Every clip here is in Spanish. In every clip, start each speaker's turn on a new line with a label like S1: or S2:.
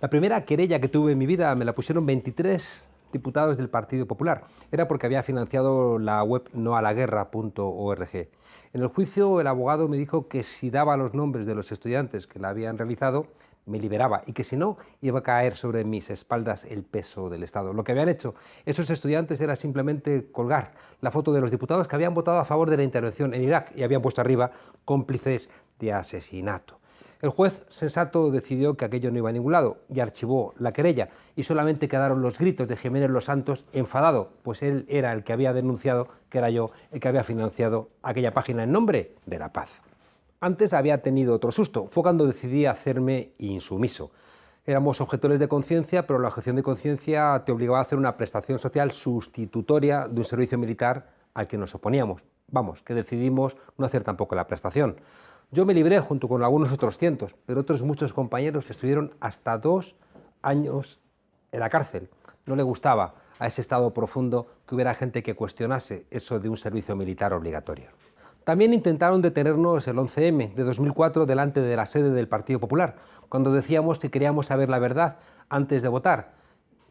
S1: La primera querella que tuve en mi vida me la pusieron 23 diputados del Partido Popular. Era porque había financiado la web noalaguerra.org. En el juicio, el abogado me dijo que si daba los nombres de los estudiantes que la habían realizado, me liberaba y que si no, iba a caer sobre mis espaldas el peso del Estado. Lo que habían hecho esos estudiantes era simplemente colgar la foto de los diputados que habían votado a favor de la intervención en Irak y habían puesto arriba cómplices de asesinato. El juez sensato decidió que aquello no iba a ningún lado y archivó la querella y solamente quedaron los gritos de Jiménez Los Santos enfadado, pues él era el que había denunciado que era yo el que había financiado aquella página en nombre de la paz. Antes había tenido otro susto, fue cuando decidí hacerme insumiso. Éramos objetores de conciencia, pero la objeción de conciencia te obligaba a hacer una prestación social sustitutoria de un servicio militar al que nos oponíamos. Vamos, que decidimos no hacer tampoco la prestación. Yo me libré junto con algunos otros cientos, pero otros muchos compañeros estuvieron hasta 2 años en la cárcel. No le gustaba a ese estado profundo que hubiera gente que cuestionase eso de un servicio militar obligatorio. También intentaron detenernos el 11M de 2004 delante de la sede del Partido Popular, cuando decíamos que queríamos saber la verdad antes de votar.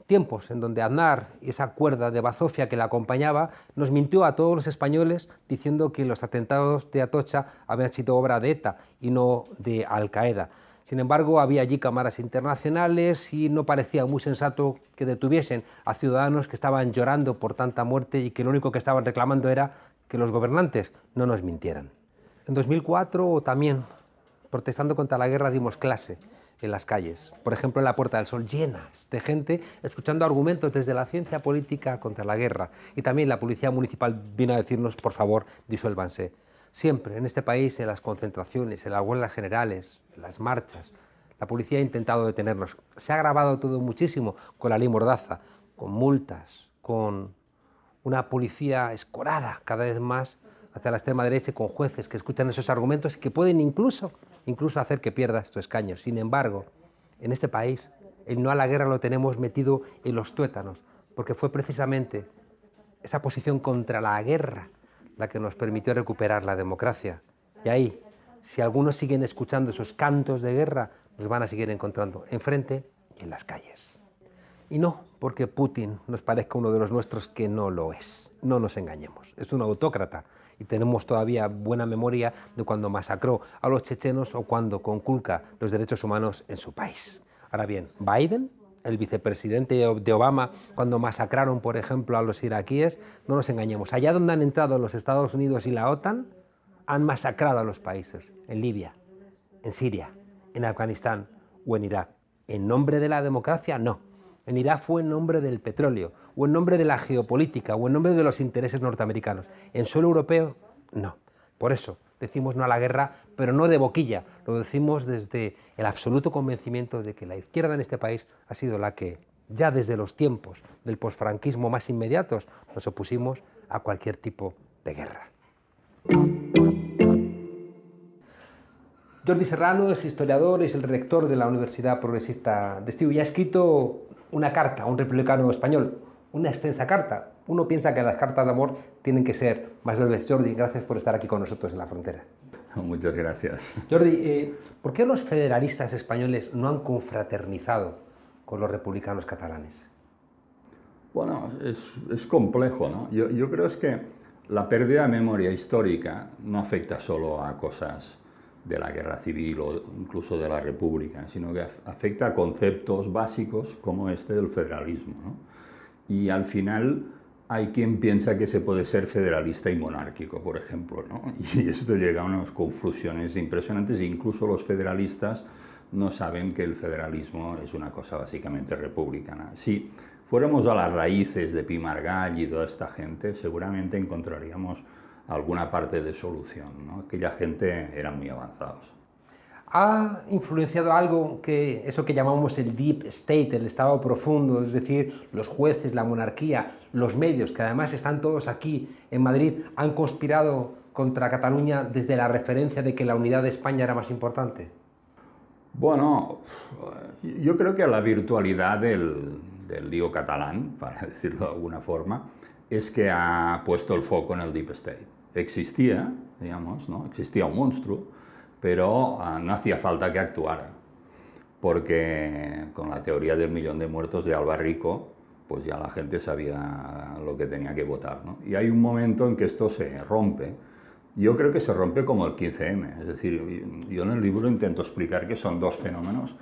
S1: Tiempos en donde Aznar y esa cuerda de bazofia que la acompañaba nos mintió a todos los españoles diciendo que los atentados de Atocha habían sido obra de ETA y no de Al-Qaeda. Sin embargo, había allí cámaras internacionales y no parecía muy sensato que detuviesen a ciudadanos que estaban llorando por tanta muerte y que lo único que estaban reclamando era que los gobernantes no nos mintieran. En 2004 también, protestando contra la guerra, dimos clase en las calles, por ejemplo en la Puerta del Sol, llenas de gente escuchando argumentos desde la ciencia política contra la guerra. Y también la policía municipal vino a decirnos, por favor, disuélvanse. Siempre en este país, en las concentraciones, en las huelgas generales, en las marchas, la policía ha intentado detenernos. Se ha agravado todo muchísimo con la ley Mordaza, con multas, con una policía escorada cada vez más hacia la extrema derecha y con jueces que escuchan esos argumentos y que pueden incluso hacer que pierdas tu escaño. Sin embargo, en este país, el no a la guerra lo tenemos metido en los tuétanos, porque fue precisamente esa posición contra la guerra la que nos permitió recuperar la democracia. Y ahí, si algunos siguen escuchando esos cantos de guerra, nos van a seguir encontrando enfrente y en las calles. Y no porque Putin nos parezca uno de los nuestros, que no lo es. No nos engañemos. Es un autócrata y tenemos todavía buena memoria de cuando masacró a los chechenos o cuando conculca los derechos humanos en su país. Ahora bien, Biden, el vicepresidente de Obama, cuando masacraron, por ejemplo, a los iraquíes, no nos engañemos. Allá donde han entrado los Estados Unidos y la OTAN, han masacrado a los países. En Libia, en Siria, en Afganistán o en Irak. ¿En nombre de la democracia? No. En Irak fue en nombre del petróleo, o en nombre de la geopolítica, o en nombre de los intereses norteamericanos. En suelo europeo, no. Por eso decimos no a la guerra, pero no de boquilla. Lo decimos desde el absoluto convencimiento de que la izquierda en este país ha sido la que, ya desde los tiempos del posfranquismo más inmediatos, nos opusimos a cualquier tipo de guerra. Jordi Serrano es historiador, es el rector de la Universidad Progresista de Estío y ha escrito una carta a un republicano español, una extensa carta. Uno piensa que las cartas de amor tienen que ser más breves. Jordi, gracias por estar aquí con nosotros en La Frontera.
S2: Muchas gracias.
S1: Jordi, ¿por qué los federalistas españoles no han confraternizado con los republicanos catalanes?
S2: Bueno, es complejo, ¿no? Yo creo es que la pérdida de memoria histórica no afecta solo a cosas de la guerra civil o incluso de la república, sino que afecta a conceptos básicos como este del federalismo, ¿no? Y al final hay quien piensa que se puede ser federalista y monárquico, por ejemplo, ¿no? Y esto llega a unas confusiones impresionantes e incluso los federalistas no saben que el federalismo es una cosa básicamente republicana. Si fuéramos a las raíces de Pi Margall y toda esta gente, seguramente encontraríamos alguna parte de solución, ¿no? Aquella gente era muy avanzados.
S1: ¿Ha influenciado algo que eso que llamamos el deep state, el estado profundo, es decir, los jueces, la monarquía, los medios, que además están todos aquí en Madrid, han conspirado contra Cataluña desde la referencia de que la unidad de España era más importante?
S2: Bueno, yo creo que la virtualidad del lío catalán, para decirlo de alguna forma, es que ha puesto el foco en el deep state. Existía, digamos, ¿no? Existía un monstruo, pero no hacía falta que actuara. porque con la teoría del millón de muertos de Alba Rico, pues ya la gente sabía lo que tenía que votar, ¿no? Y hay un momento en que esto se rompe. Yo creo que se rompe como el 15M, es decir, yo en el libro intento explicar que son dos fenómenos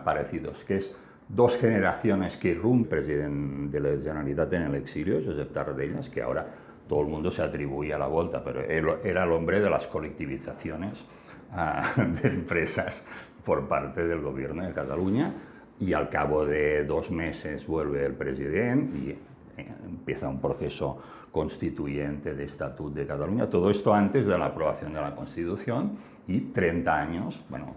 S2: parecidos, que es dos generaciones que irrumpen. El presidente de la Generalitat en el exilio, Josep Tarradellas, que ahora todo el mundo se atribuye a la vuelta, pero él era el hombre de las colectivizaciones de empresas por parte del gobierno de Cataluña, y al cabo de 2 meses vuelve el presidente y empieza un proceso constituyente de Estatut de Cataluña, todo esto antes de la aprobación de la Constitución, y 30 años, bueno,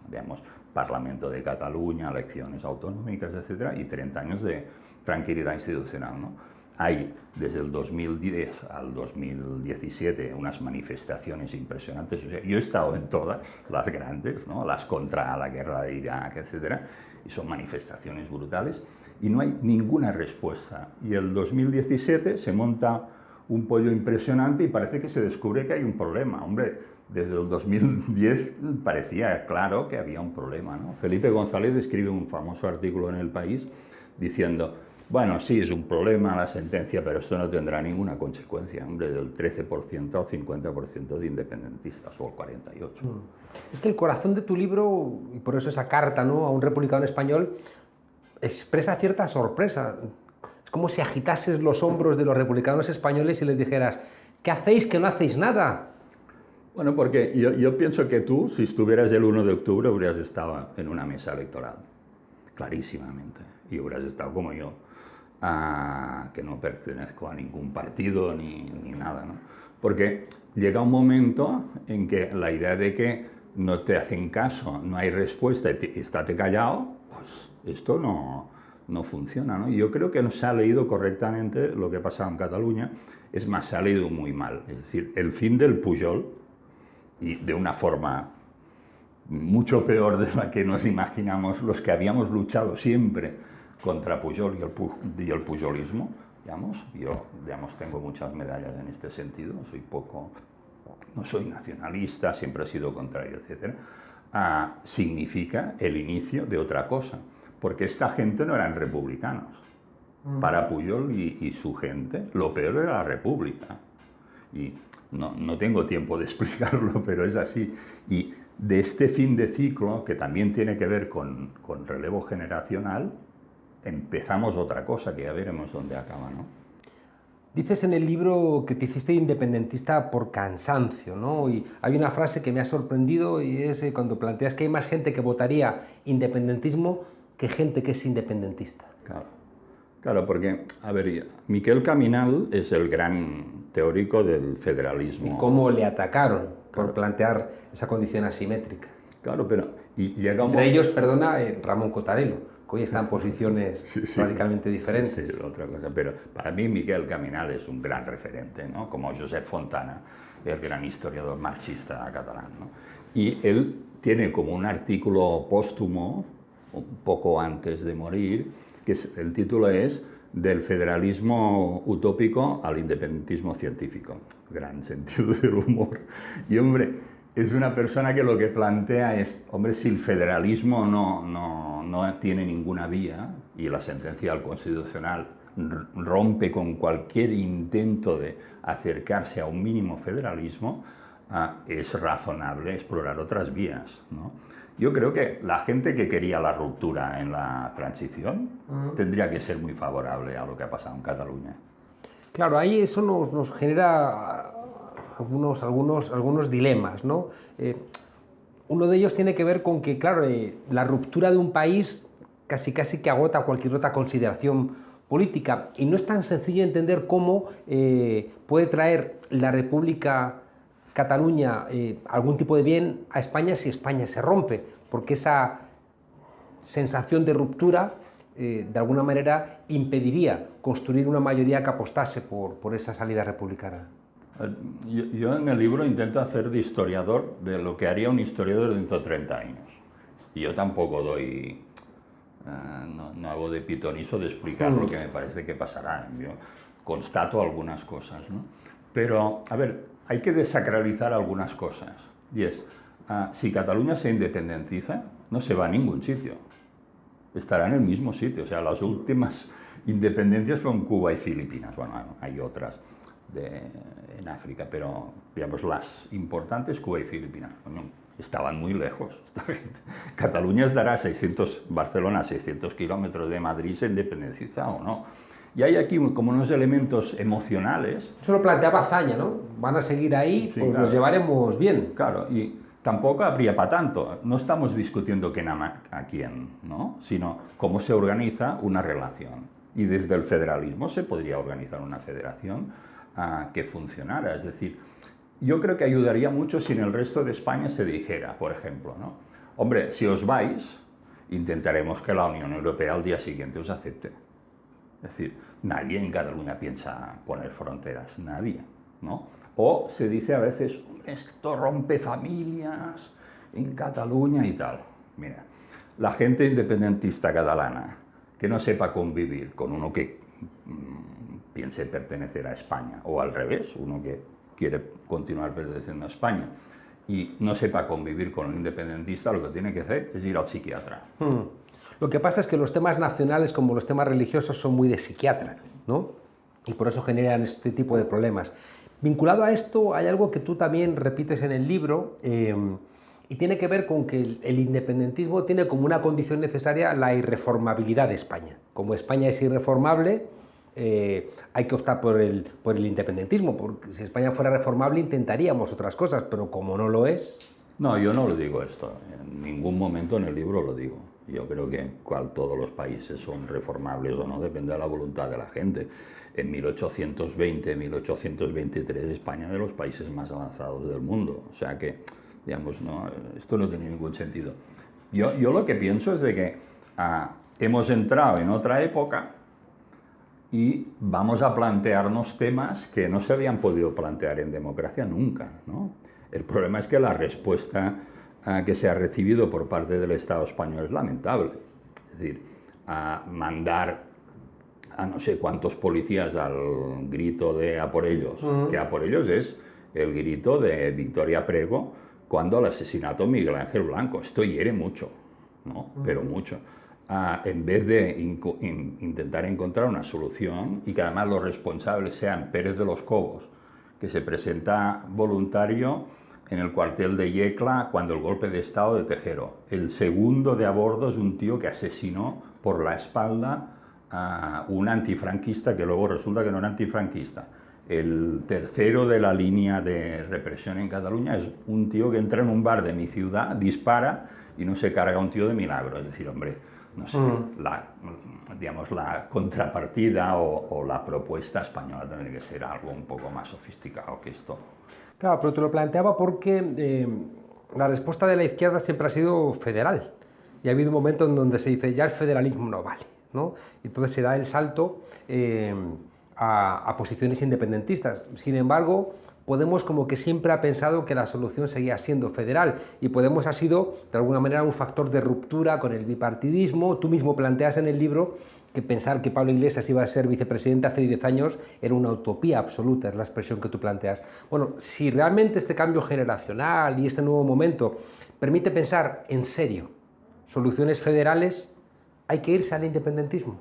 S2: digamos, Parlamento de Cataluña, elecciones autonómicas, etcétera, y 30 años de tranquilidad institucional, ¿no? Hay desde el 2010 al 2017 unas manifestaciones impresionantes. O sea, yo he estado en todas las grandes, ¿no? Las contra la guerra de Irak, etcétera, y son manifestaciones brutales y no hay ninguna respuesta. Y el 2017 se monta un pollo impresionante y parece que se descubre que hay un problema. Hombre, desde el 2010 parecía claro que había un problema, ¿no? Felipe González escribe un famoso artículo en El País diciendo: bueno, sí, es un problema la sentencia, pero esto no tendrá ninguna consecuencia. Hombre, del 13% al 50% de independentistas, o el 48%.
S1: Es que el corazón de tu libro, y por eso esa carta, ¿no?, a un republicano español, expresa cierta sorpresa. Es como si agitases los hombros de los republicanos españoles y les dijeras: ¿qué hacéis que no hacéis nada?
S2: Bueno, porque yo pienso que tú, si estuvieras el 1 de octubre, habrías estado en una mesa electoral, clarísimamente, y habrías estado como yo, que no pertenezco a ningún partido ni nada, ¿no? Porque llega un momento en que la idea de que no te hacen caso, no hay respuesta y estate callado, pues esto no funciona, ¿no? Y yo creo que no se ha leído correctamente lo que ha pasado en Cataluña. Es más, se ha leído muy mal. Es decir, el fin del Pujol, y de una forma mucho peor de la que nos imaginamos los que habíamos luchado siempre contra Pujol y el pujolismo, digamos. Yo, digamos, tengo muchas medallas en este sentido, no soy nacionalista, siempre he sido contrario, etc. Significa el inicio de otra cosa, porque esta gente no eran republicanos. Para Pujol y su gente, lo peor era la república. Y no tengo tiempo de explicarlo, pero es así. Y de este fin de ciclo, que también tiene que ver con relevo generacional, empezamos otra cosa, que ya veremos dónde acaba, ¿no?
S1: Dices en el libro que te hiciste independentista por cansancio, ¿no? Y hay una frase que me ha sorprendido, y es cuando planteas que hay más gente que votaría independentismo que gente que es independentista.
S2: Claro, porque, a ver, Miquel Caminal es el gran teórico del federalismo.
S1: Y cómo le atacaron por plantear esa condición asimétrica.
S2: Claro, pero llega un
S1: Entre ellos, perdona, Ramón Cotarelo, que hoy está en posiciones radicalmente diferentes.
S2: Sí, otra cosa. Pero para mí Miquel Caminal es un gran referente, ¿no? Como Josep Fontana, el gran historiador marxista catalán, ¿no? Y él tiene como un artículo póstumo, un poco antes de morir, que el título es Del federalismo utópico al independentismo científico. Gran sentido del humor. Y, hombre, es una persona que lo que plantea es, hombre, si el federalismo no tiene ninguna vía, y la sentencia del Constitucional rompe con cualquier intento de acercarse a un mínimo federalismo, es razonable explorar otras vías, ¿no? Yo creo que la gente que quería la ruptura en la transición tendría que ser muy favorable a lo que ha pasado en Cataluña.
S1: Claro, ahí eso nos genera algunos dilemas, ¿no? Uno de ellos tiene que ver con que, claro, la ruptura de un país casi que agota cualquier otra consideración política, y no es tan sencillo entender cómo puede traer la República Cataluña algún tipo de bien a España si España se rompe, porque esa sensación de ruptura de alguna manera impediría construir una mayoría que apostase por esa salida republicana.
S2: Yo en el libro intento hacer de historiador de lo que haría un historiador dentro de 30 años. Y yo tampoco no hago de pitonizo de explicar lo que me parece que pasará. Yo constato algunas cosas, ¿no? Pero, a ver, hay que desacralizar algunas cosas. Y es, si Cataluña se independiza, no se va a ningún sitio. Estará en el mismo sitio. O sea, las últimas independencias son Cuba y Filipinas. Bueno, hay otras en África, pero digamos las importantes, Cuba y Filipinas. Bueno, estaban muy lejos. Cataluña estará a 600, Barcelona a 600 kilómetros de Madrid, se independiza o no. Y hay aquí como unos elementos emocionales.
S1: Eso lo planteaba Azaña, ¿no? Van a seguir ahí,
S2: Sí,
S1: pues
S2: claro.
S1: nos llevaremos bien.
S2: Claro, y tampoco habría para tanto. No estamos discutiendo quién ama a quién, ¿no? Sino cómo se organiza una relación. Y desde el federalismo se podría organizar una federación que funcionara. Es decir, yo creo que ayudaría mucho si en el resto de España se dijera, por ejemplo, ¿no? Hombre, si os vais, intentaremos que la Unión Europea al día siguiente os acepte. Es decir, nadie en Cataluña piensa poner fronteras, nadie, ¿no? O se dice a veces, esto rompe familias en Cataluña y tal. Mira, la gente independentista catalana que no sepa convivir con uno que piense pertenecer a España, o al revés, uno que quiere continuar perteneciendo a España y no sepa convivir con un independentista, lo que tiene que hacer es ir al psiquiatra.
S1: Lo que pasa es que los temas nacionales, como los temas religiosos, son muy de psiquiatra, ¿no? Y por eso generan este tipo de problemas. Vinculado a esto, hay algo que tú también repites en el libro, y tiene que ver con que el independentismo tiene como una condición necesaria la irreformabilidad de España. Como España es irreformable, hay que optar por el independentismo, porque si España fuera reformable intentaríamos otras cosas, pero como no lo es...
S2: No, yo no lo digo esto, en ningún momento en el libro lo digo. Yo creo que todos los países son reformables o no, depende de la voluntad de la gente. En 1820, 1823, España es de los países más avanzados del mundo. O sea que, digamos, no, esto no tiene ningún sentido. Yo lo que pienso es de que hemos entrado en otra época y vamos a plantearnos temas que no se habían podido plantear en democracia nunca, ¿no? El problema es que la respuesta que se ha recibido por parte del Estado español es lamentable. Es decir, mandar a no sé cuántos policías al grito de "a por ellos", que "a por ellos" es el grito de Victoria Prego cuando el asesinato de Miguel Ángel Blanco. Esto hiere mucho, ¿no? Pero mucho. En vez de intentar encontrar una solución y que además los responsables sean Pérez de los Cobos, que se presenta voluntario en el cuartel de Yecla cuando el golpe de estado de Tejero. El segundo de a bordo es un tío que asesinó por la espalda a un antifranquista que luego resulta que no era antifranquista. El tercero de la línea de represión en Cataluña es un tío que entra en un bar de mi ciudad, dispara y no se carga a un tío de milagro. Es decir, hombre, no sé, la contrapartida o la propuesta española tendría que ser algo un poco más sofisticado que esto.
S1: Claro, pero te lo planteaba porque la respuesta de la izquierda siempre ha sido federal. Y ha habido un momento en donde se dice, ya el federalismo no vale, ¿no? Y entonces se da el salto a posiciones independentistas. Sin embargo, Podemos como que siempre ha pensado que la solución seguía siendo federal, y Podemos ha sido de alguna manera un factor de ruptura con el bipartidismo. Tú mismo planteas en el libro que pensar que Pablo Iglesias iba a ser vicepresidente hace 10 años era una utopía absoluta, es la expresión que tú planteas. Bueno, si realmente este cambio generacional y este nuevo momento permite pensar en serio soluciones federales, hay que irse al independentismo.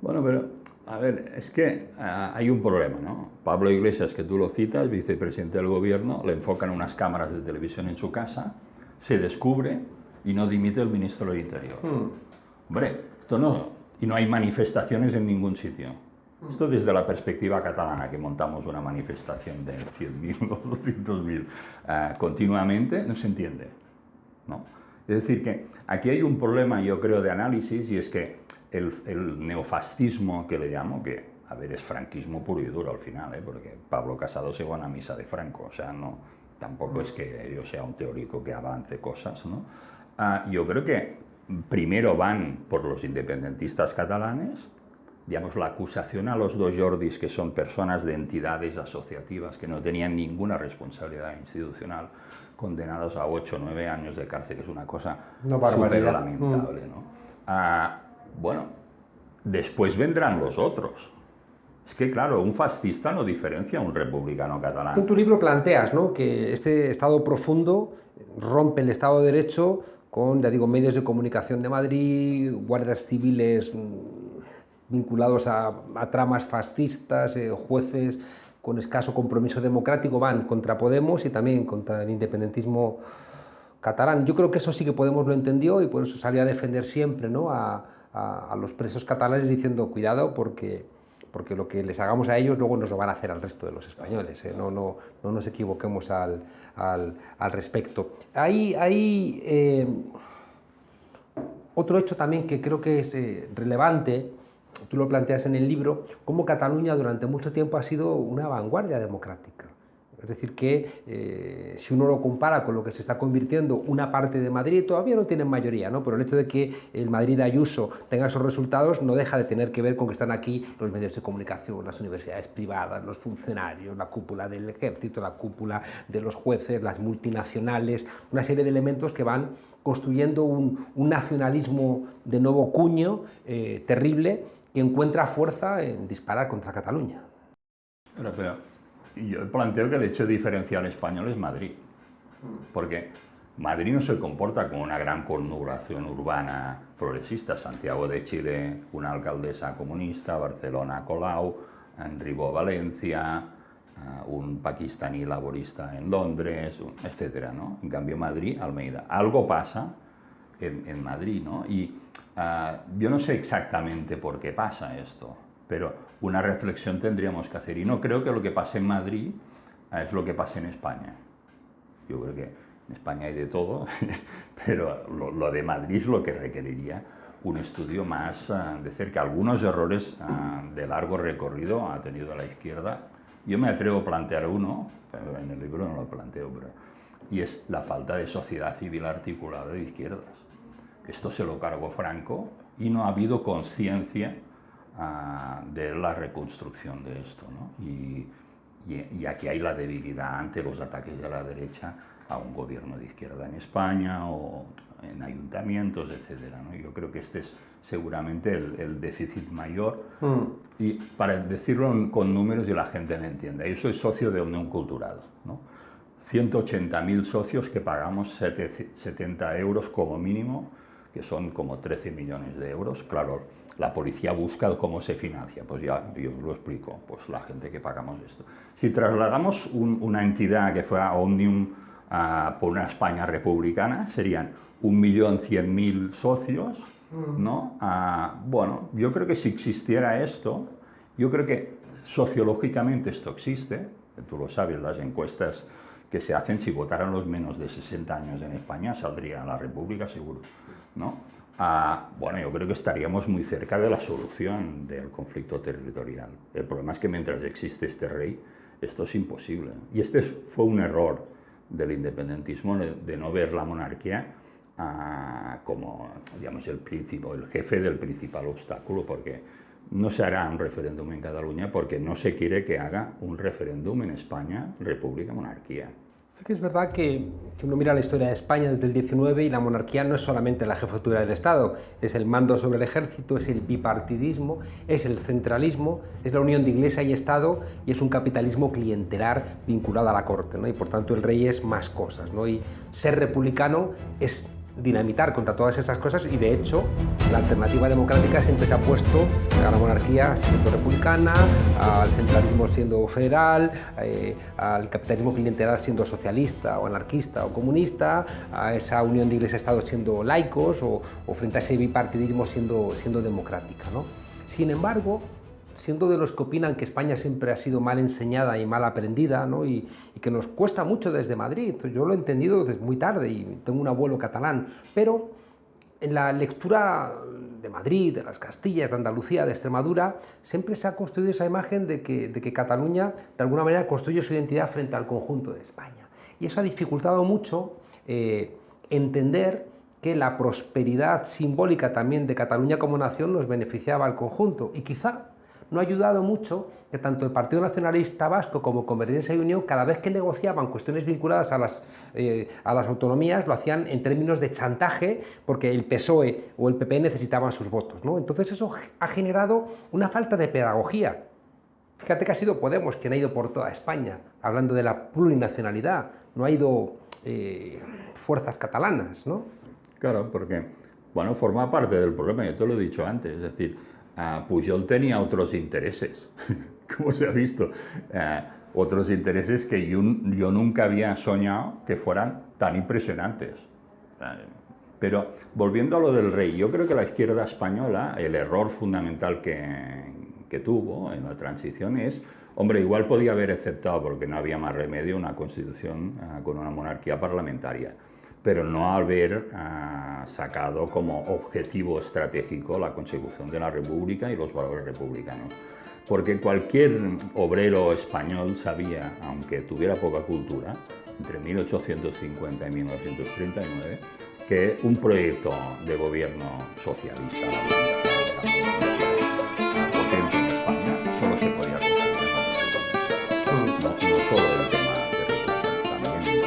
S2: Bueno, pero a ver, es que hay un problema, ¿no? Pablo Iglesias, que tú lo citas, vicepresidente del gobierno, le enfocan unas cámaras de televisión en su casa, se descubre y no dimite el ministro del Interior. Hombre, esto no, y no hay manifestaciones en ningún sitio. Esto desde la perspectiva catalana, que montamos una manifestación de 100.000 o 200.000 continuamente, no se entiende, ¿no? Es decir, que aquí hay un problema, yo creo, de análisis, y es que el neofascismo, que le llamo, que, a ver, es franquismo puro y duro al final, porque Pablo Casado se va a una misa de Franco, o sea, no, tampoco es que yo sea un teórico que avance cosas, ¿no? Yo creo que primero van por los independentistas catalanes, digamos, la acusación a los dos Jordis, que son personas de entidades asociativas que no tenían ninguna responsabilidad institucional, condenados a 8 o 9 años de cárcel, que es una cosa súper lamentable, ¿no? Bueno, después vendrán los otros. Es que, claro, un fascista no diferencia a un republicano catalán.
S1: Tú en tu libro planteas, ¿no?, que este Estado profundo rompe el Estado de Derecho con, ya digo, medios de comunicación de Madrid, guardias civiles vinculados a tramas fascistas, jueces con escaso compromiso democrático, van contra Podemos y también contra el independentismo catalán. Yo creo que eso sí que Podemos lo entendió y por eso salió a defender siempre, ¿no?, a los presos catalanes, diciendo cuidado porque lo que les hagamos a ellos luego nos lo van a hacer al resto de los españoles, ¿eh? No nos equivoquemos al respecto. Hay otro hecho también que creo que es relevante, tú lo planteas en el libro, cómo Cataluña durante mucho tiempo ha sido una vanguardia democrática. Es decir, que si uno lo compara con lo que se está convirtiendo una parte de Madrid, todavía no tienen mayoría, ¿no? Pero el hecho de que el Madrid de Ayuso tenga esos resultados no deja de tener que ver con que están aquí los medios de comunicación, las universidades privadas, los funcionarios, la cúpula del ejército, la cúpula de los jueces, las multinacionales, una serie de elementos que van construyendo un nacionalismo de nuevo cuño terrible que encuentra fuerza en disparar contra Cataluña.
S2: Pero yo planteo que el hecho diferencial español es Madrid, porque Madrid no se comporta como una gran conurbación urbana progresista. Santiago de Chile, una alcaldesa comunista, Barcelona Colau, Ribó Valencia, un pakistaní laborista en Londres, etcétera, ¿no? En cambio Madrid, Almeida. Algo pasa en Madrid, ¿no? Y yo no sé exactamente por qué pasa esto, pero una reflexión tendríamos que hacer. Y no creo que lo que pase en Madrid es lo que pase en España. Yo creo que en España hay de todo, pero lo de Madrid es lo que requeriría un estudio más de cerca. Algunos errores de largo recorrido ha tenido la izquierda. Yo me atrevo a plantear uno, pero en el libro no lo planteo, y es la falta de sociedad civil articulada de izquierdas. Esto se lo cargó Franco y no ha habido conciencia de la reconstrucción de esto, ¿no? Y aquí hay la debilidad ante los ataques de la derecha a un gobierno de izquierda en España o en ayuntamientos, etcétera, ¿no? Yo creo que este es seguramente el déficit mayor. Y para decirlo con números y la gente me entienda, yo soy socio de Unión Cultural, ¿no? 180.000 socios que pagamos 70 euros como mínimo, que son como 13 millones de euros. Claro, la policía busca cómo se financia, pues ya yo os lo explico, pues la gente que pagamos esto. Si trasladamos una entidad que fuera Omnium por una España republicana, serían 1.100.000 socios, ¿no? Bueno, yo creo que si existiera esto, yo creo que sociológicamente esto existe, tú lo sabes, las encuestas que se hacen, si votaran los menos de 60 años en España, saldría la República seguro, ¿no? Bueno, yo creo que estaríamos muy cerca de la solución del conflicto territorial. El problema es que mientras existe este rey, esto es imposible. Y este fue un error del independentismo, de no ver la monarquía como, digamos, el jefe del principal obstáculo, porque no se hará un referéndum en Cataluña porque no se quiere que haga un referéndum en España, república, monarquía.
S1: Sí que es verdad que uno mira la historia de España desde el 19 y la monarquía no es solamente la jefatura del Estado, es el mando sobre el ejército, es el bipartidismo, es el centralismo, es la unión de Iglesia y Estado y es un capitalismo clientelar vinculado a la corte, ¿no? Y por tanto el rey es más cosas, ¿no? Y ser republicano es dinamitar contra todas esas cosas y de hecho la alternativa democrática siempre se ha puesto a la monarquía siendo republicana, al centralismo siendo federal, al capitalismo clientelar siendo socialista o anarquista o comunista, a esa unión de Iglesia-Estado siendo laicos o frente a ese bipartidismo siendo democrática, ¿no? Sin embargo, siendo de los que opinan que España siempre ha sido mal enseñada y mal aprendida, ¿no? y que nos cuesta mucho desde Madrid. Yo lo he entendido desde muy tarde y tengo un abuelo catalán, pero en la lectura de Madrid, de las Castillas, de Andalucía, de Extremadura, siempre se ha construido esa imagen de que Cataluña de alguna manera construye su identidad frente al conjunto de España. Y eso ha dificultado mucho entender que la prosperidad simbólica también de Cataluña como nación nos beneficiaba al conjunto y quizá no ha ayudado mucho que tanto el Partido Nacionalista Vasco como Convergencia y Unión, cada vez que negociaban cuestiones vinculadas a las autonomías, lo hacían en términos de chantaje, porque el PSOE o el PP necesitaban sus votos, ¿no? Entonces eso ha generado una falta de pedagogía. Fíjate que ha sido Podemos quien ha ido por toda España, hablando de la plurinacionalidad, no ha ido fuerzas catalanas, ¿no?
S2: Claro, porque, bueno, forma parte del problema, yo te lo he dicho antes, es decir, Pujol tenía otros intereses, como se ha visto, otros intereses que yo nunca había soñado que fueran tan impresionantes. Pero volviendo a lo del rey, yo creo que la izquierda española, el error fundamental que tuvo en la transición es, hombre, igual podía haber aceptado, porque no había más remedio, una constitución con una monarquía parlamentaria, pero no haber sacado como objetivo estratégico la consecución de la república y los valores republicanos. Porque cualquier obrero español sabía, aunque tuviera poca cultura, entre 1850 y 1939, que un proyecto de gobierno socialista potente en España solo se podía conseguir no solo el tema de también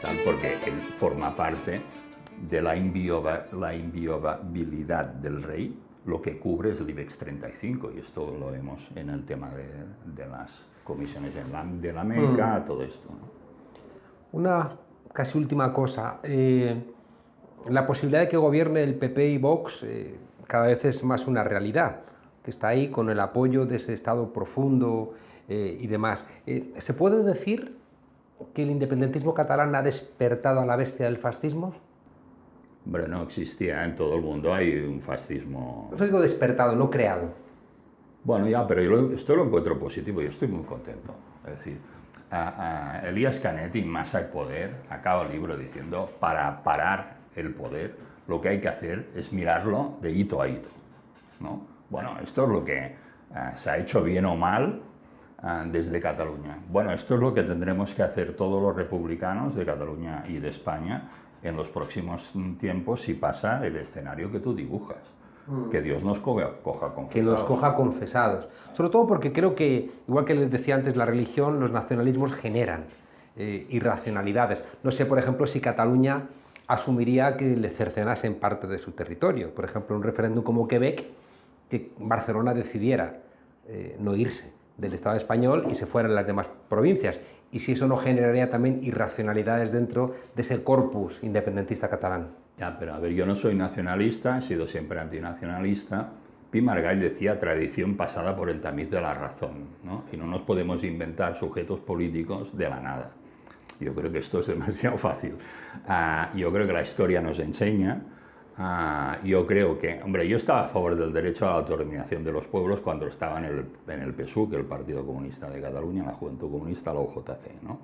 S2: tal, porque él forma parte de la inviolabilidad del rey. Lo que cubre es el IBEX 35, y esto lo vemos en el tema de las comisiones de la Meca, todo esto, ¿no?
S1: Una casi última cosa. La posibilidad de que gobierne el PP y Vox cada vez es más una realidad, que está ahí con el apoyo de ese Estado profundo y demás. ¿Se puede decir que el independentismo catalán ha despertado a la bestia del fascismo?
S2: Hombre, no existía, en todo el mundo hay un fascismo.
S1: Eso digo despertado, no creado.
S2: Bueno, ya, pero esto lo encuentro positivo, yo estoy muy contento. Es decir, Elías Canetti, Masa y Poder, acaba el libro diciendo, para parar el poder, lo que hay que hacer es mirarlo de hito a hito, ¿no? Bueno, esto es lo que se ha hecho bien o mal desde Cataluña. Bueno, esto es lo que tendremos que hacer todos los republicanos de Cataluña y de España en los próximos tiempos si pasa el escenario que tú dibujas. Que Dios nos coja confesados.
S1: Que nos coja confesados. Sobre todo porque creo que, igual que les decía antes, la religión, los nacionalismos generan irracionalidades. No sé, por ejemplo, si Cataluña asumiría que le cercenasen parte de su territorio. Por ejemplo, un referéndum como Quebec, que Barcelona decidiera no irse del Estado español y se fueran las demás provincias. Y si eso no generaría también irracionalidades dentro de ese corpus independentista catalán.
S2: Ya, pero a ver, yo no soy nacionalista, he sido siempre antinacionalista. Pi Margall decía tradición pasada por el tamiz de la razón, ¿no? Y no nos podemos inventar sujetos políticos de la nada. Yo creo que esto es demasiado fácil. Yo creo que la historia nos enseña. Yo creo que, hombre, yo estaba a favor del derecho a la autodeterminación de los pueblos cuando estaba en el PSUC, el Partido Comunista de Cataluña, en la Juventud Comunista, la UJC, ¿no?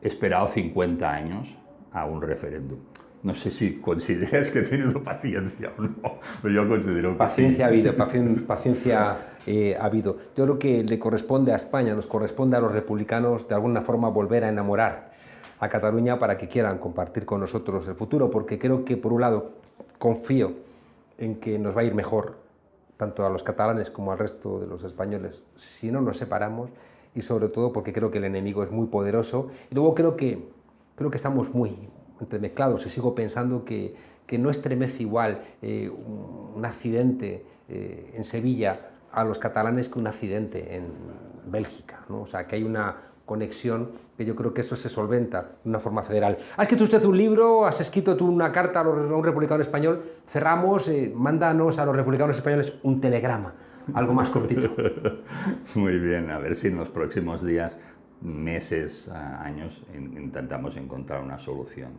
S2: He esperado 50 años a un referéndum. No sé si consideras que he tenido paciencia o no, pero yo considero que
S1: paciencia
S2: sí.
S1: ha habido, paciencia ha habido. Yo creo que le corresponde a España, nos corresponde a los republicanos de alguna forma volver a enamorar a Cataluña para que quieran compartir con nosotros el futuro, porque creo que por un lado confío en que nos va a ir mejor tanto a los catalanes como al resto de los españoles si no nos separamos, y sobre todo porque creo que el enemigo es muy poderoso, y luego creo que estamos muy entremezclados, y sigo pensando que no estremece igual un accidente en Sevilla a los catalanes que un accidente en Bélgica, ¿no? O sea, que hay una conexión que yo creo que eso se solventa de una forma federal. ¿Ha escrito usted un libro? ¿Has escrito tú una carta a un republicano español? Cerramos, mándanos a los republicanos españoles un telegrama, algo más cortito.
S2: Muy bien, a ver si en los próximos días, meses, años, intentamos encontrar una solución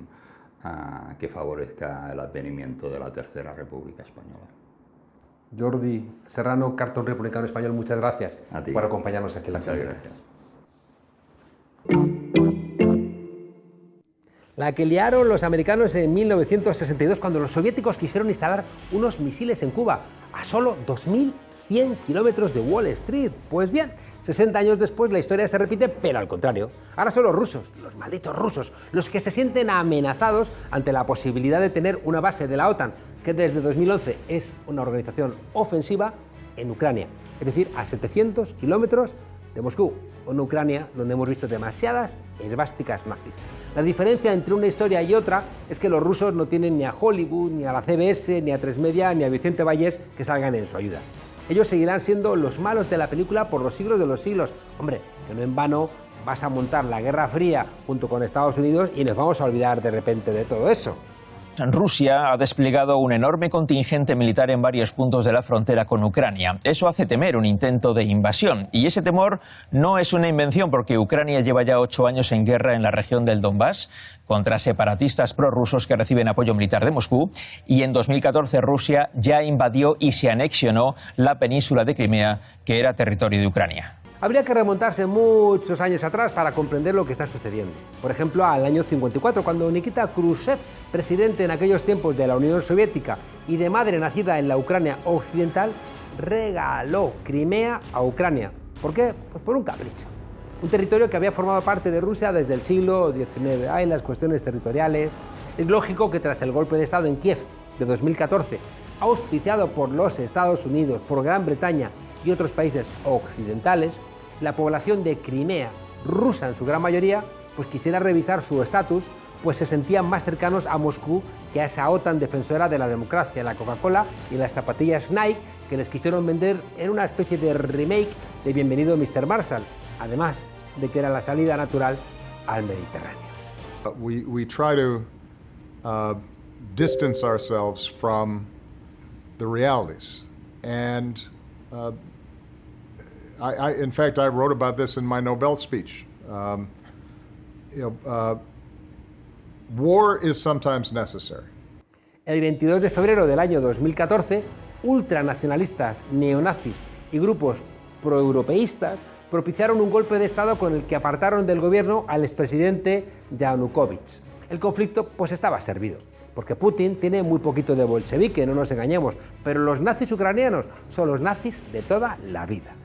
S2: que favorezca el advenimiento de la Tercera República Española.
S1: Jordi Serrano, cartón republicano español, muchas gracias por acompañarnos aquí en la Frontera.
S2: Gracias.
S1: La que liaron los americanos en 1962 cuando los soviéticos quisieron instalar unos misiles en Cuba a solo 2.100 kilómetros de Wall Street. Pues bien, 60 años después la historia se repite, pero al contrario. Ahora son los rusos, los malditos rusos, los que se sienten amenazados ante la posibilidad de tener una base de la OTAN, que desde 2011 es una organización ofensiva en Ucrania, es decir, a 700 kilómetros de Moscú, una Ucrania donde hemos visto demasiadas esvásticas nazis. La diferencia entre una historia y otra es que los rusos no tienen ni a Hollywood, ni a la CBS, ni a Tres Media, ni a Vicente Vallés que salgan en su ayuda. Ellos seguirán siendo los malos de la película por los siglos de los siglos. Hombre, que no en vano vas a montar la Guerra Fría junto con Estados Unidos y nos vamos a olvidar de repente de todo eso.
S3: Rusia ha desplegado un enorme contingente militar en varios puntos de la frontera con Ucrania. Eso hace temer un intento de invasión. Y ese temor no es una invención, porque Ucrania lleva ya 8 años en guerra en la región del Donbass contra separatistas prorrusos que reciben apoyo militar de Moscú. Y en 2014 Rusia ya invadió y se anexionó la península de Crimea, que era territorio de Ucrania.
S1: Habría que remontarse muchos años atrás para comprender lo que está sucediendo. Por ejemplo, al año 54, cuando Nikita Khrushchev, presidente en aquellos tiempos de la Unión Soviética y de madre nacida en la Ucrania occidental, regaló Crimea a Ucrania. ¿Por qué? Pues por un capricho. Un territorio que había formado parte de Rusia desde el siglo XIX. Hay las cuestiones territoriales. Es lógico que tras el golpe de Estado en Kiev de 2014, auspiciado por los Estados Unidos, por Gran Bretaña y otros países occidentales, la población de Crimea, rusa en su gran mayoría, pues quisiera revisar su estatus, pues se sentían más cercanos a Moscú que a esa OTAN defensora de la democracia, la Coca-Cola y las zapatillas Nike que les quisieron vender en una especie de remake de Bienvenido Mr. Marshall, además de que era la salida natural al Mediterráneo.
S4: We try to distance ourselves from the realities, and in fact, I wrote about this in my Nobel speech. War is sometimes necessary.
S1: El 22 de febrero del año 2014, ultranacionalistas, neonazis y grupos proeuropeístas propiciaron un golpe de Estado con el que apartaron del gobierno al expresidente Yanukovych. El conflicto pues estaba servido, porque Putin tiene muy poquito de bolchevique, no nos engañemos, pero los nazis ucranianos son los nazis de toda la vida.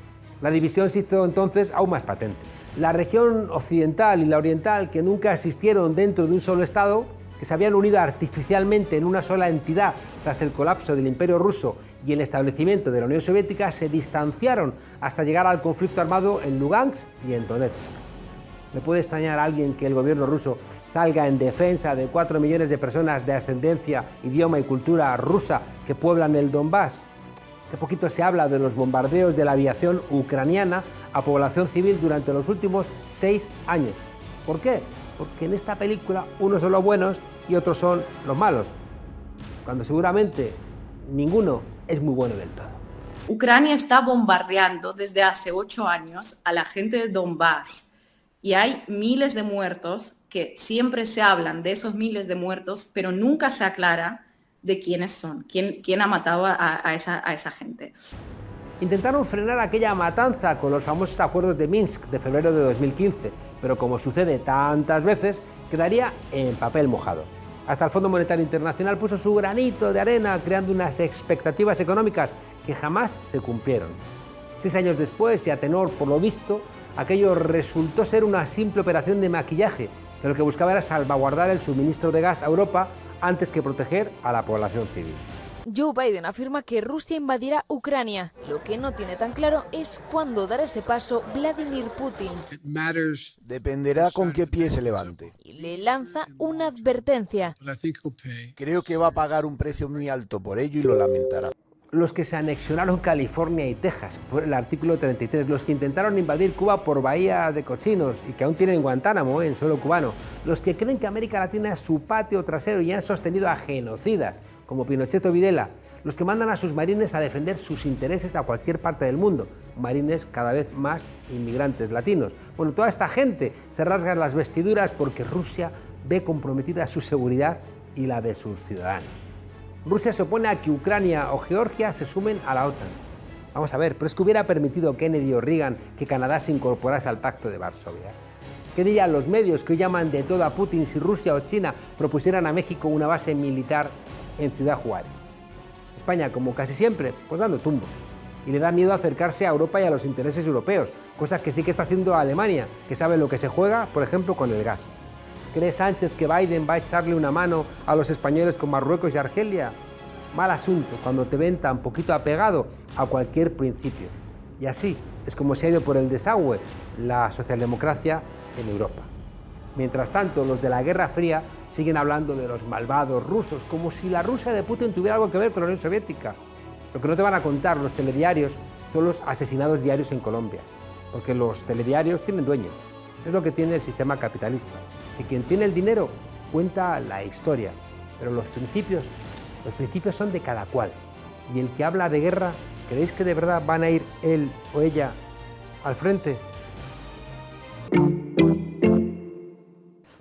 S1: La división se hizo entonces aún más patente. La región occidental y la oriental, que nunca existieron dentro de un solo Estado, que se habían unido artificialmente en una sola entidad tras el colapso del Imperio Ruso y el establecimiento de la Unión Soviética, se distanciaron hasta llegar al conflicto armado en Lugansk y en Donetsk. ¿Me puede extrañar a alguien que el gobierno ruso salga en defensa de 4 millones de personas de ascendencia, idioma y cultura rusa que pueblan el Donbass? Qué poquito se habla de los bombardeos de la aviación ucraniana a población civil durante los últimos 6 años. ¿Por qué? Porque en esta película unos son los buenos y otros son los malos, cuando seguramente ninguno es muy bueno del todo.
S5: Ucrania está bombardeando desde hace 8 años a la gente de Donbass y hay miles de muertos, que siempre se hablan de esos miles de muertos, pero nunca se aclara de quiénes son, quién ha matado a esa gente.
S1: Intentaron frenar aquella matanza con los famosos acuerdos de Minsk de febrero de 2015, pero como sucede tantas veces, quedaría en papel mojado. Hasta el Fondo Monetario Internacional puso su granito de arena creando unas expectativas económicas que jamás se cumplieron. 6 años después, y a tenor por lo visto, aquello resultó ser una simple operación de maquillaje, que lo que buscaba era salvaguardar el suministro de gas a Europa antes que proteger a la población civil.
S6: Joe Biden afirma que Rusia invadirá Ucrania. Lo que no tiene tan claro es cuándo dará ese paso Vladimir Putin.
S7: Dependerá con qué pie se levante.
S6: Y le lanza una advertencia.
S7: Creo que va a pagar un precio muy alto por ello y lo lamentará.
S1: Los que se anexionaron California y Texas por el artículo 33, los que intentaron invadir Cuba por Bahía de Cochinos y que aún tienen Guantánamo en suelo cubano, los que creen que América Latina es su patio trasero y han sostenido a genocidas como Pinochet o Videla, los que mandan a sus marines a defender sus intereses a cualquier parte del mundo, marines cada vez más inmigrantes latinos. Bueno, toda esta gente se rasga las vestiduras porque Rusia ve comprometida su seguridad y la de sus ciudadanos. Rusia se opone a que Ucrania o Georgia se sumen a la OTAN. Vamos a ver, pero es que hubiera permitido Kennedy o Reagan que Canadá se incorporase al Pacto de Varsovia. ¿Qué dirían los medios que hoy llaman de todo a Putin si Rusia o China propusieran a México una base militar en Ciudad Juárez? España, como casi siempre, pues dando tumbos. Y le da miedo acercarse a Europa y a los intereses europeos, cosas que sí que está haciendo Alemania, que sabe lo que se juega, por ejemplo, con el gas. ¿Cree Sánchez que Biden va a echarle una mano a los españoles con Marruecos y Argelia? Mal asunto cuando te ven tan poquito apegado a cualquier principio. Y así es como se ha ido por el desagüe la socialdemocracia en Europa. Mientras tanto, los de la Guerra Fría siguen hablando de los malvados rusos, como si la Rusia de Putin tuviera algo que ver con la Unión Soviética. Lo que no te van a contar los telediarios son los asesinados diarios en Colombia, porque los telediarios tienen dueños. Es lo que tiene el sistema capitalista, que quien tiene el dinero cuenta la historia Pero los principios son de cada cual. Y el que habla de guerra, ¿creéis que de verdad van a ir él o ella al frente?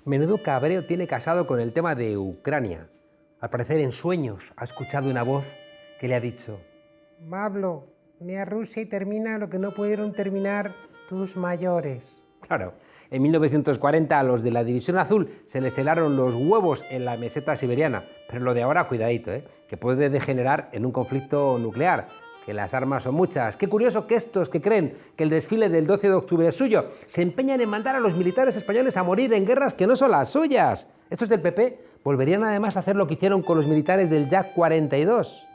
S1: Menudo cabreo tiene Casado con el tema de Ucrania. Al parecer en sueños ha escuchado una voz que le ha dicho: Pablo, ve a Rusia y termina lo que no pudieron terminar tus mayores. Claro, en 1940 a los de la División Azul se les helaron los huevos en la meseta siberiana, pero lo de ahora, cuidadito, que puede degenerar en un conflicto nuclear, que las armas son muchas. Qué curioso que estos que creen que el desfile del 12 de octubre es suyo, se empeñan en mandar a los militares españoles a morir en guerras que no son las suyas. Estos del PP volverían además a hacer lo que hicieron con los militares del Yak 42.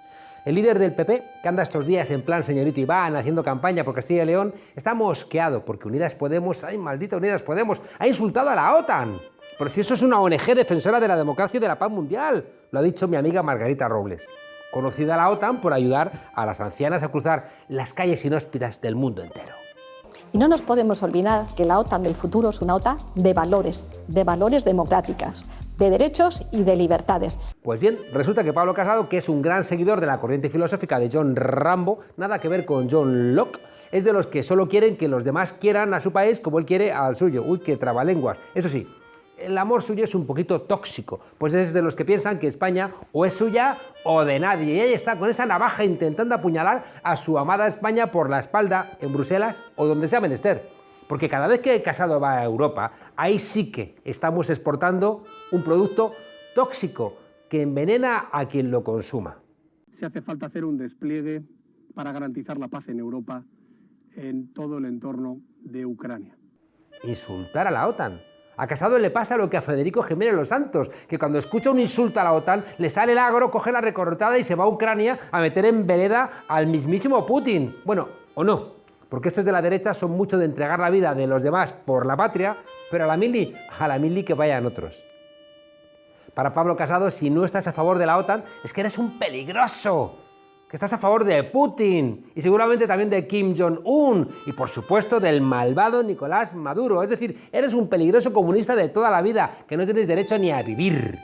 S1: El líder del PP, que anda estos días en plan señorito Iván haciendo campaña por Castilla y León, está mosqueado porque Unidas Podemos, ¡ay, maldita Unidas Podemos!, ha insultado a la OTAN. Pero si eso es una ONG defensora de la democracia y de la paz mundial, lo ha dicho mi amiga Margarita Robles, conocida la OTAN por ayudar a las ancianas a cruzar las calles inhóspitas del mundo entero.
S8: Y no nos podemos olvidar que la OTAN del futuro es una OTAN de valores democráticas, de derechos y de libertades.
S1: Pues bien, resulta que Pablo Casado, que es un gran seguidor de la corriente filosófica de John Rambo, nada que ver con John Locke, es de los que solo quieren que los demás quieran a su país como él quiere al suyo. Uy, qué trabalenguas. Eso sí, el amor suyo es un poquito tóxico, pues es de los que piensan que España o es suya o de nadie. Y ahí está, con esa navaja intentando apuñalar a su amada España por la espalda en Bruselas o donde sea menester. Porque cada vez que Casado va a Europa, ahí sí que estamos exportando un producto tóxico que envenena a quien lo consuma.
S9: Se hace falta hacer un despliegue para garantizar la paz en Europa, en todo el entorno de Ucrania.
S1: Insultar a la OTAN. A Casado le pasa lo que a Federico Jiménez Los Santos, que cuando escucha un insulto a la OTAN, le sale el agro, coge la recortada y se va a Ucrania a meter en vereda al mismísimo Putin. Bueno, o no, porque estos de la derecha son mucho de entregar la vida de los demás por la patria, pero a la mili que vayan otros. Para Pablo Casado, si no estás a favor de la OTAN, es que eres un peligroso, que estás a favor de Putin y seguramente también de Kim Jong-un y por supuesto del malvado Nicolás Maduro. Es decir, eres un peligroso comunista de toda la vida, que no tienes derecho ni a vivir.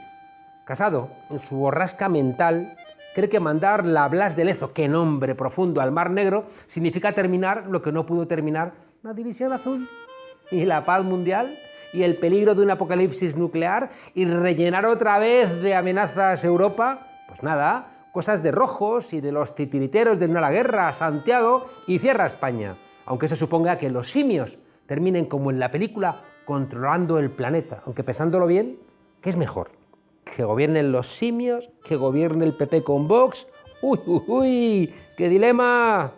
S1: Casado, en su borrasca mental, cree que mandar la Blas de Lezo, qué nombre profundo, al Mar Negro, significa terminar lo que no pudo terminar la División Azul y la paz mundial y el peligro de un apocalipsis nuclear y rellenar otra vez de amenazas Europa. Pues nada, cosas de rojos y de los titiriteros de No a la Guerra, Santiago y cierra España. Aunque eso suponga que los simios terminen como en la película controlando el planeta. Aunque pensándolo bien, ¿qué es mejor? ¿Que gobiernen los simios? ¿Que gobierne el PP con Vox? ¡Uy, uy, uy! ¡Qué dilema!